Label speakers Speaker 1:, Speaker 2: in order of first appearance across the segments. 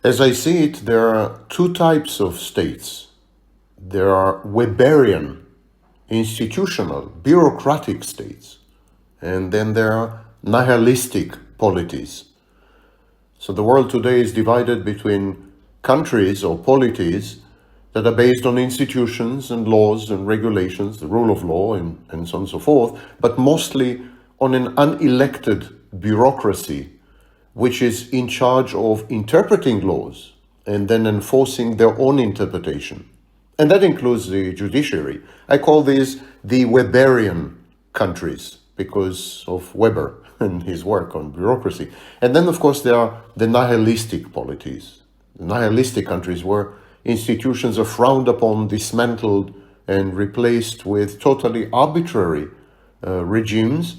Speaker 1: As I see it, there are two types of states. There are Weberian, institutional, bureaucratic states, and then there are nihilistic polities. So the world today is divided between countries or polities that are based on institutions and laws and regulations, the rule of law and so on and so forth, but mostly on an unelected bureaucracy, which is in charge of interpreting laws and then enforcing their own interpretation. And that includes the judiciary. I call these the Weberian countries because of Weber and his work on bureaucracy. And then, of course, there are the nihilistic polities, the nihilistic countries where institutions are frowned upon, dismantled, and replaced with totally arbitrary regimes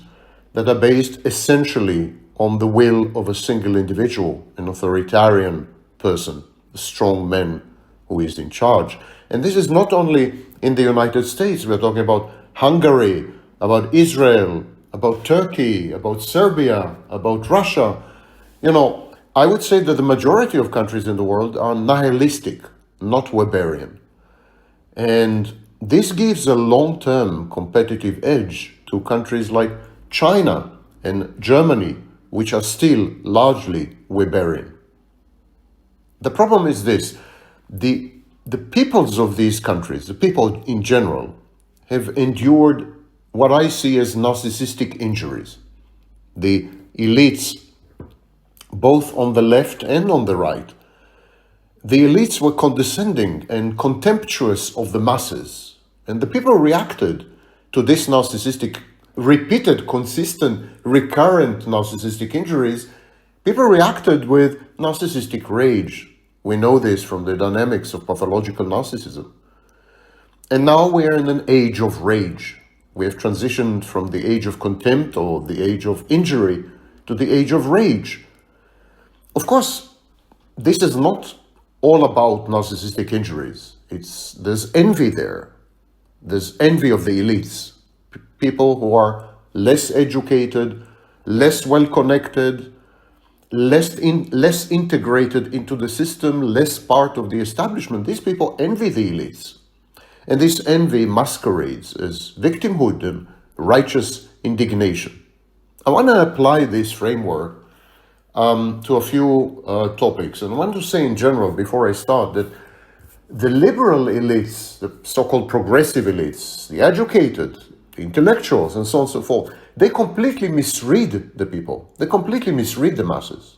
Speaker 1: that are based essentially on the will of a single individual, an authoritarian person, a strong man who is in charge. And this is not only in the United States. We're talking about Hungary, about Israel, about Turkey, about Serbia, about Russia. You know, I would say that the majority of countries in the world are nihilistic, not Weberian. And this gives a long-term competitive edge to countries like China and Germany, which are still largely Weberian. The problem is this: the peoples of these countries, the people in general, have endured what I see as narcissistic injuries. The elites, both on the left and on the right, the elites were condescending and contemptuous of the masses, and the people reacted to this narcissistic, repeated, consistent, recurrent narcissistic injuries. People reacted with narcissistic rage. We know this from the dynamics of pathological narcissism. And now we are in an age of rage. We have transitioned from the age of contempt or the age of injury to the age of rage. Of course, this is not all about narcissistic injuries. There's envy there. There's envy of the elites. People who are less educated, less well-connected, less integrated into the system, less part of the establishment. These people envy the elites. And this envy masquerades as victimhood and righteous indignation. I want to apply this framework to a few topics. And I want to say in general, before I start, that the liberal elites, the so-called progressive elites, the educated, the intellectuals, and so on and so forth, they completely misread the people. They completely misread the masses.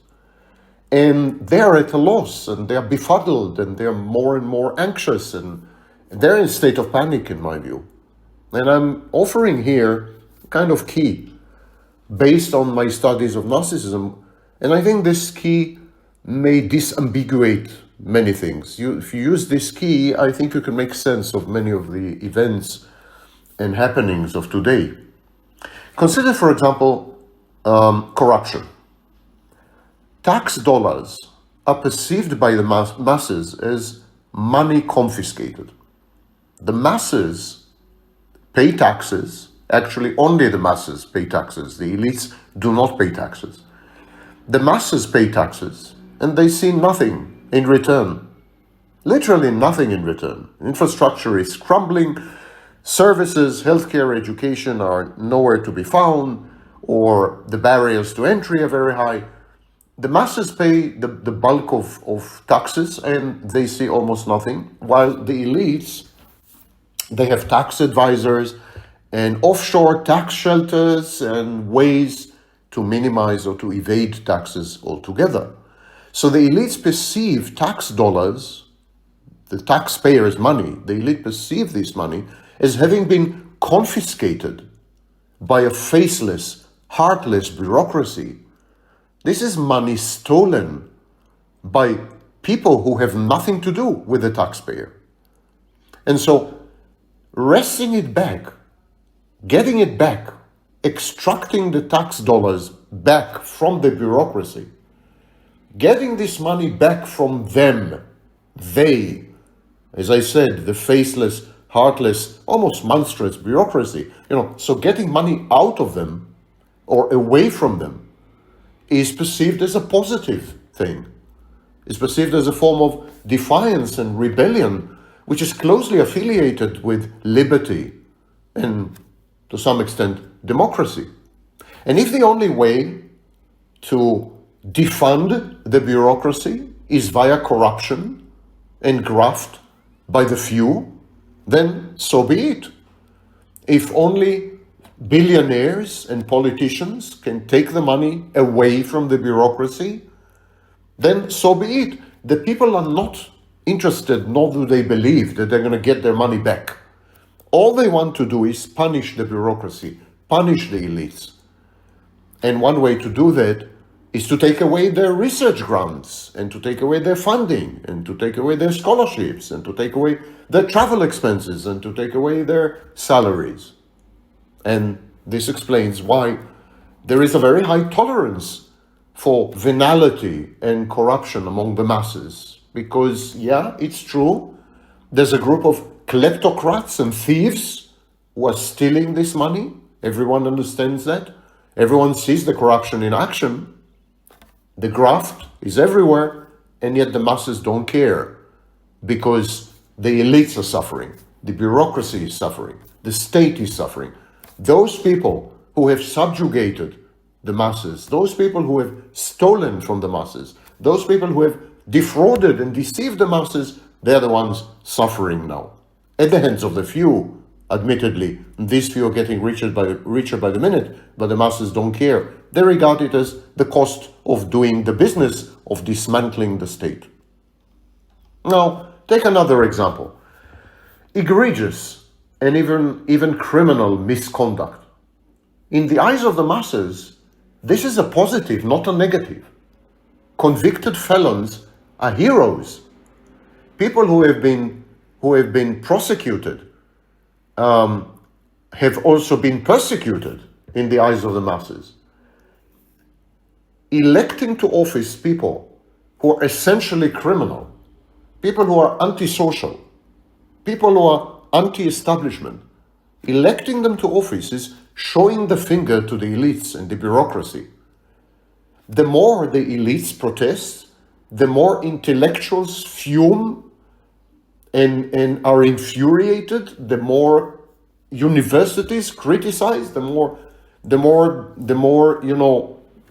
Speaker 1: And they're at a loss, and they're befuddled, and they're more and more anxious, and they're in a state of panic, in my view. And I'm offering here a kind of key based on my studies of narcissism. And I think this key may disambiguate many things. If you use this key, I think you can make sense of many of the events and happenings of today. Consider, for example, corruption. Tax dollars are perceived by the masses as money confiscated. The masses pay taxes. Actually, only the masses pay taxes. The elites do not pay taxes. The masses pay taxes, and they see nothing in return. Literally nothing in return. Infrastructure is crumbling. Services, healthcare, education are nowhere to be found, or the barriers to entry are very high. The masses pay the bulk of taxes, and they see almost nothing, while the elites, they have tax advisors and offshore tax shelters and ways to minimize or to evade taxes altogether. So the elites perceive tax dollars, the taxpayers' money, the elite perceive this money as having been confiscated by a faceless, heartless bureaucracy. This is money stolen by people who have nothing to do with the taxpayer. And so wresting it back, getting it back, extracting the tax dollars back from the bureaucracy, getting this money back from them, they, as I said, the faceless, heartless, almost monstrous bureaucracy, so getting money out of them or away from them is perceived as a positive thing, is perceived as a form of defiance and rebellion, which is closely affiliated with liberty and, to some extent, democracy. And if the only way to defund the bureaucracy is via corruption and graft by the few, then so be it. If only billionaires and politicians can take the money away from the bureaucracy, then so be it. The people are not interested, nor do they believe that they're going to get their money back. All they want to do is punish the bureaucracy, punish the elites. And one way to do that is to take away their research grants, and to take away their funding, and to take away their scholarships, and to take away their travel expenses, and to take away their salaries. And this explains why there is a very high tolerance for venality and corruption among the masses. Because, yeah, it's true, there's a group of kleptocrats and thieves who are stealing this money. Everyone understands that. Everyone sees the corruption in action. The graft is everywhere, and yet the masses don't care, because the elites are suffering, the bureaucracy is suffering, the state is suffering. Those people who have subjugated the masses, those people who have stolen from the masses, those people who have defrauded and deceived the masses, they're the ones suffering now. At the hands of the few, admittedly. These few are getting richer by the minute, but the masses don't care. They regard it as the cost of doing the business of dismantling the state. Now, take another example. Egregious and even criminal misconduct. In the eyes of the masses, this is a positive, not a negative. Convicted felons are heroes. People who have been prosecuted have also been persecuted in the eyes of the masses. Electing to office people who are essentially criminal, people who are antisocial, people who are anti-establishment, electing them to office is showing the finger to the elites and the bureaucracy. The more the elites protest, the more intellectuals fume and are infuriated, the more universities criticize, the more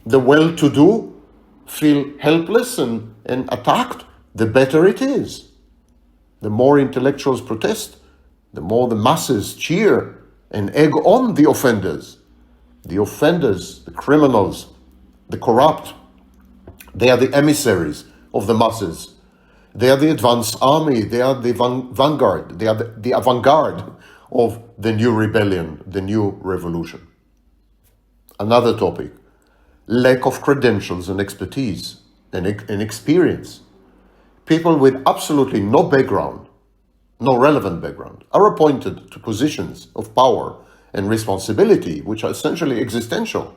Speaker 1: the well-to-do feel helpless and attacked, the better it is. The more intellectuals protest, the more the masses cheer and egg on the offenders. The offenders, the criminals, the corrupt, they are the emissaries of the masses. They are the advance army, they are the vanguard, they are the avant-garde of the new rebellion, the new revolution. Another topic, lack of credentials and expertise and experience. People with absolutely no background, no relevant background, are appointed to positions of power and responsibility, which are essentially existential.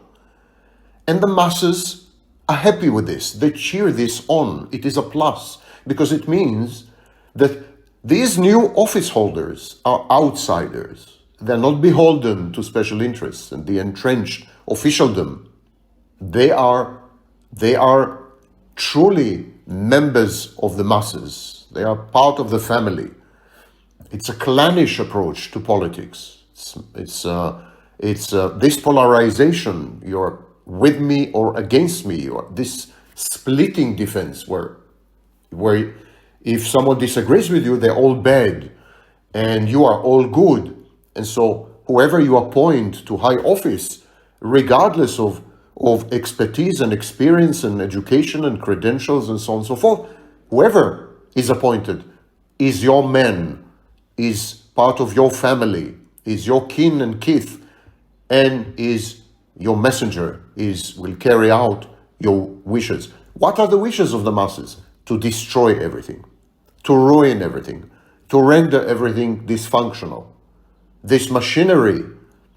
Speaker 1: And the masses are happy with this. They cheer this on. It is a plus, because it means that these new office holders are outsiders. They're not beholden to special interests and the entrenched officialdom. They are truly members of the masses. They are part of the family. It's a clannish approach to politics. It's this polarization, you're with me or against me, or this splitting defense where if someone disagrees with you, they're all bad and you are all good. And so whoever you appoint to high office, regardless of expertise and experience and education and credentials and so on and so forth, whoever is appointed is your man, is part of your family, is your kin and kith, and is your messenger, will carry out your wishes. What are the wishes of the masses? To destroy everything, to ruin everything, to render everything dysfunctional. This machinery,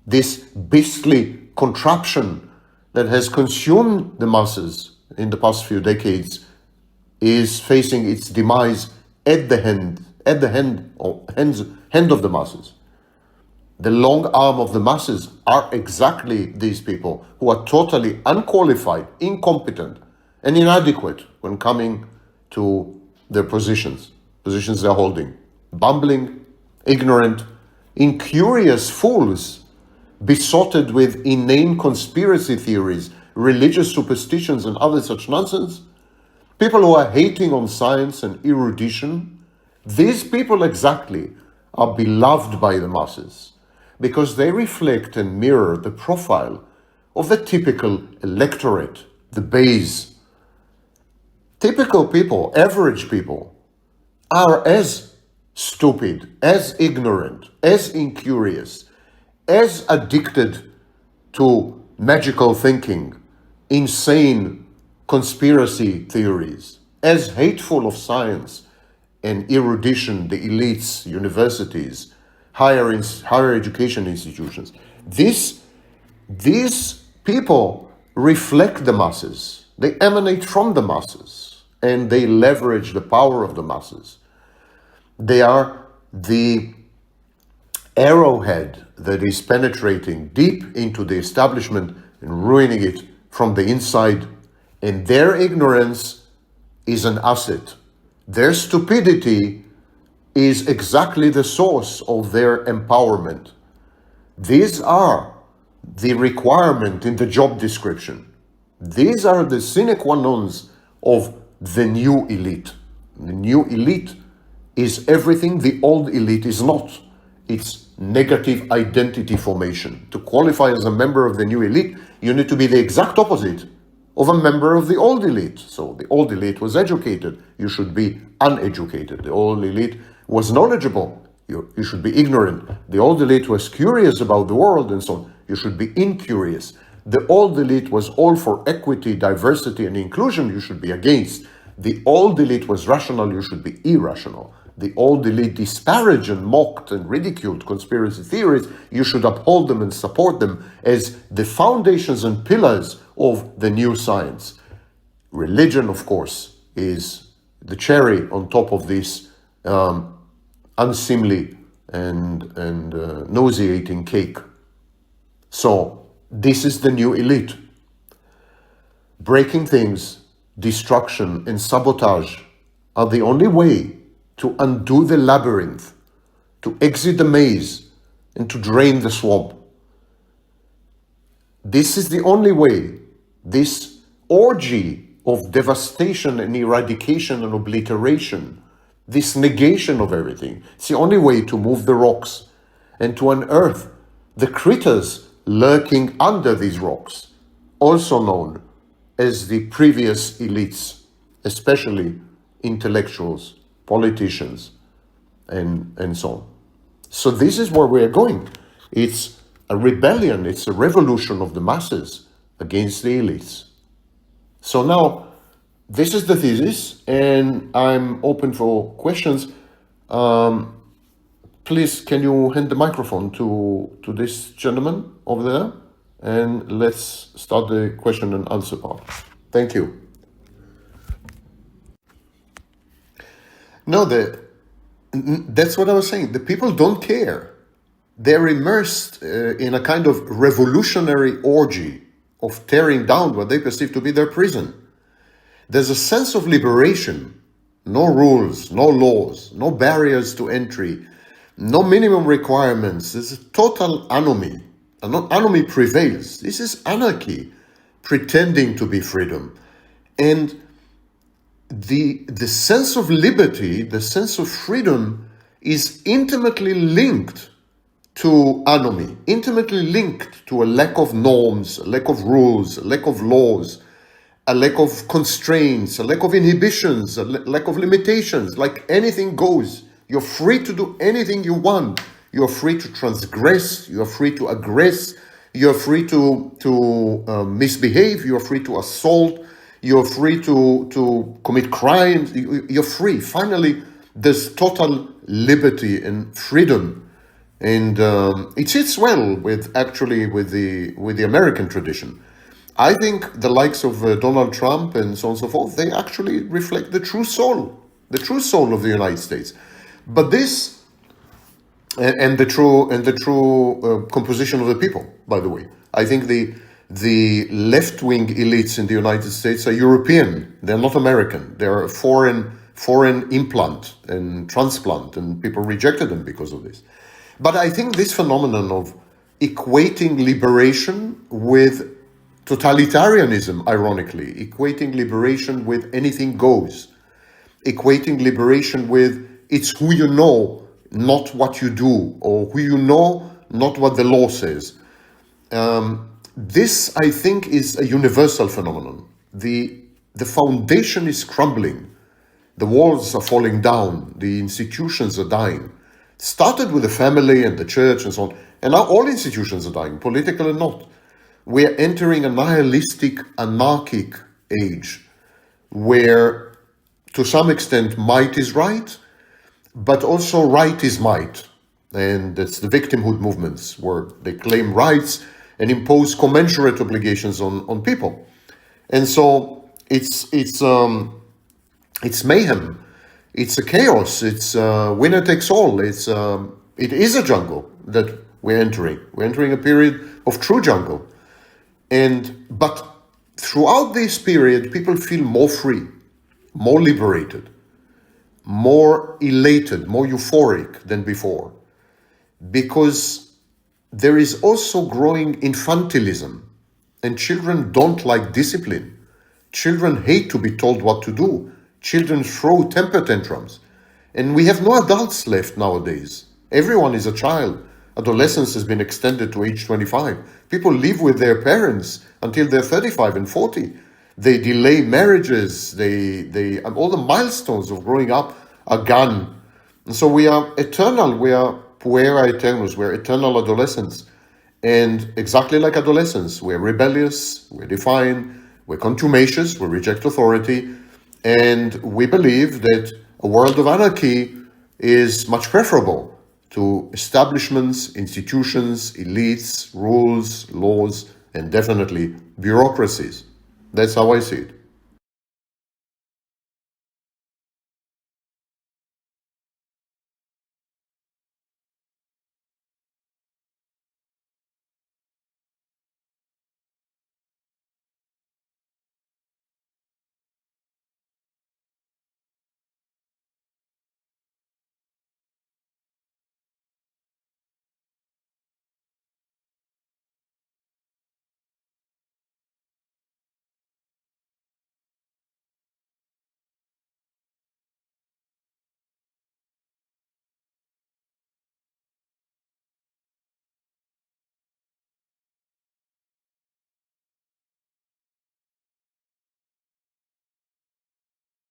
Speaker 1: this beastly contraption that has consumed the masses in the past few decades is facing its demise at the hand of the masses. The long arm of the masses are exactly these people who are totally unqualified, incompetent, and inadequate when coming to their positions they're holding. Bumbling, ignorant, incurious fools, besotted with inane conspiracy theories, religious superstitions, and other such nonsense. People who are hating on science and erudition. These people exactly are beloved by the masses because they reflect and mirror the profile of the typical electorate, the base. Typical people, average people, are as stupid, as ignorant, as incurious, as addicted to magical thinking, insane conspiracy theories, as hateful of science and erudition, the elites, universities, higher education institutions. These people reflect the masses. They emanate from the masses, and they leverage the power of the masses. They are the arrowhead that is penetrating deep into the establishment and ruining it from the inside. And their ignorance is an asset. Their stupidity is exactly the source of their empowerment. These are the requirement in the job description. These are the sine qua nons of the new elite. The new elite is everything the old elite is not. It's negative identity formation. To qualify as a member of the new elite, you need to be the exact opposite of a member of the old elite. So the old elite was educated. You should be uneducated. The old elite was knowledgeable. You should be ignorant. The old elite was curious about the world and so on. You should be incurious. The old elite was all for equity, diversity, and inclusion. You should be against. The old elite was rational. You should be irrational. The old elite disparaged and mocked and ridiculed conspiracy theories. You should uphold them and support them as the foundations and pillars of the new science. Religion, of course, is the cherry on top of this unseemly and nauseating cake. So this is the new elite. Breaking things, destruction, and sabotage are the only way to undo the labyrinth, to exit the maze, and to drain the swamp. This is the only way. This orgy of devastation and eradication and obliteration, this negation of everything, it's the only way to move the rocks and to unearth the critters lurking under these rocks, also known as the previous elites, especially intellectuals, politicians, and so on. So this is where we are going. It's a rebellion, it's a revolution of the masses against the elites. So now, this is the thesis, and I'm open for questions. Please, can you hand the microphone to this gentleman over there? And let's start the question and answer part. Thank you. No, that's what I was saying. The people don't care. They're immersed in a kind of revolutionary orgy of tearing down what they perceive to be their prison. There's a sense of liberation. No rules, no laws, no barriers to entry, no minimum requirements. There's a total anomy. Anomy prevails. This is anarchy, pretending to be freedom. And the sense of liberty, the sense of freedom is intimately linked to anomy, intimately linked to a lack of norms, a lack of rules, a lack of laws, a lack of constraints, a lack of inhibitions, a lack of limitations. Like anything goes. You're free to do anything you want. You're free to transgress. You're free to aggress. You're free to misbehave. You're free to assault. You're free to commit crimes. You're free. Finally, there's total liberty and freedom, and it sits well with the American tradition. I think the likes of Donald Trump and so on and so forth, they actually reflect the true soul of the United States. But this and the true composition of the people. By the way, I think The left-wing elites in the United States are European. They're not American. They're a foreign implant and transplant, and people rejected them because of this. But I think this phenomenon of equating liberation with totalitarianism, ironically, equating liberation with anything goes, equating liberation with it's who you know, not what you do, or who you know, not what the law says. This, I think, is a universal phenomenon. The foundation is crumbling. The walls are falling down. The institutions are dying. Started with the family and the church and so on. And now all institutions are dying, political and not. We're entering a nihilistic, anarchic age where, to some extent, might is right, but also right is might. And that's the victimhood movements, where they claim rights and impose commensurate obligations on people. And so it's mayhem. It's a chaos. It's winner takes all. It is a jungle that we're entering. We're entering a period of true jungle. But throughout this period, people feel more free, more liberated, more elated, more euphoric than before, because there is also growing infantilism, and children don't like discipline. Children hate to be told what to do. Children throw temper tantrums. And we have no adults left nowadays. Everyone is a child. Adolescence has been extended to age 25. People live with their parents until they're 35 and 40. They delay marriages. All the milestones of growing up are gone. And so we are eternal. We are puera eternus. We're eternal adolescents. And exactly like adolescents, we're rebellious, we're defiant, we're contumacious, we reject authority, and we believe that a world of anarchy is much preferable to establishments, institutions, elites, rules, laws, and definitely bureaucracies. That's how I see it.